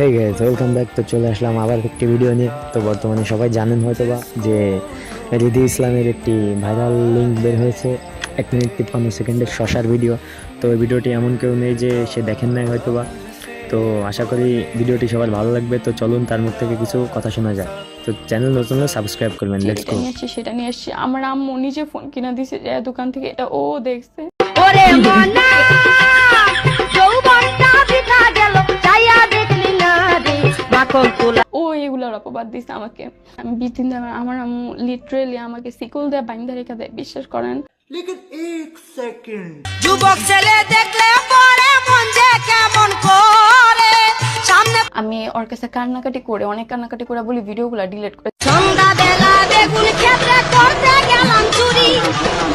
Hey guys, welcome back. তো চলে আসলাম আবার একটি ভিডিও নিয়ে। তো বর্তমানে সবাই জানেন হয়তোবা যে রিদি ইসলামের একটি ভাইরাল লিঙ্ক বের হয়েছে 1 মিনিট 53 সেকেন্ডের শশার ভিডিও। তো ওই ভিডিওটি এমন কেউ নেই যে সে দেখেন নাই হয়তোবা। তো আশা করি ভিডিওটি সবার ভালো লাগবে। তো চলুন তার মুখ থেকে কিছু কথা শোনা যায়। তো চ্যানেল নতুন হলে সাবস্ক্রাইব করবেন। Let's go. সেটা নিয়ে এসেছি। আমার আম্মু নিজে ফোন কিনা দিছে যে দোকান থেকে, এটা ও দেখছে। ওরে মনা যৌবনটা বৃথা গেল চাইয়া দেখলি না রে মাখন তোলা। ও এগুলোর অপবাদ দিছে আমাকে। আমি 20 দিন ধরে আমার আম্মু লিটারেলি আমাকে সিকল দিয়ে বাইন্ধা রেখে দেয়, বিশ্বাস করেন। लेकिन एक सेकंड যুবক ছেলে দেখলে পরে মন যে কেমন করে সামনে আমি ওর কাছে অনেক কান্নাকাটি করে বলি ভিডিওগুলো ডিলিট করে। সন্ধ্যা বেলা বেগুন ক্ষেত্রে করতে গেলাম চুরি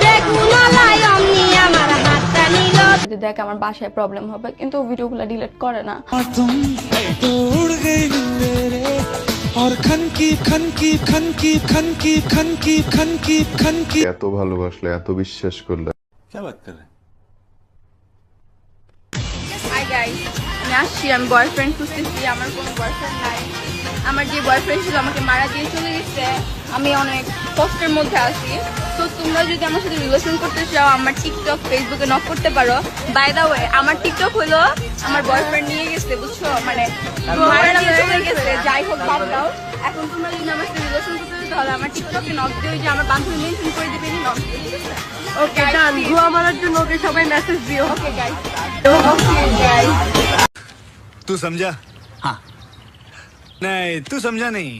বেগুন লাই অমনি আমার হাতটা নিল। যদি দেখ আমার বাসায় প্রবলেম হবে, কিন্তু ভিডিওগুলো ডিলিট করে না। तुम तो उड़ गई मेरे और खन की এত ভালোবাসলে, এত বিশ্বাস করলে, হাই গাইস, আমি আসছি। আমি বয়ফ্রেন্ড খুঁজতেছি, আমার কোনো বয়ফ্রেন্ড নাই। আমার যে বয়ফ্রেন্ড ছিল আমাকে মারা দিয়ে চলে গেছে। আমি অনেক কষ্টের মধ্যে আছি। তো তোমরা যদি আমার সাথে রিলেশন করতে চাও, আমার টিকটক ফেসবুকে নক করতে পারো। বাই দা ওয়ে, আমার টিকটক হলো আমার বয়ফ্রেন্ড নিয়ে গেছে, বুঝছো? মানে মারা দিয়ে চলে গেছে। যাই হোক, বাদ দাও। এখন তোমরা যদি আমার সাথে রিলেশন করতে চাও তাহলে আমার টিকটকে নক দিও, যে আমার বান্ধবী মেনশন করে দিবে, নক দিও, ঠিক আছে? ওকে ডান। গুয়া মারার জন্য ওকে সবাই মেসেজ দিও। Okay guys, okay guys. तू समझा? हाँ नहीं, तू समझा नहीं।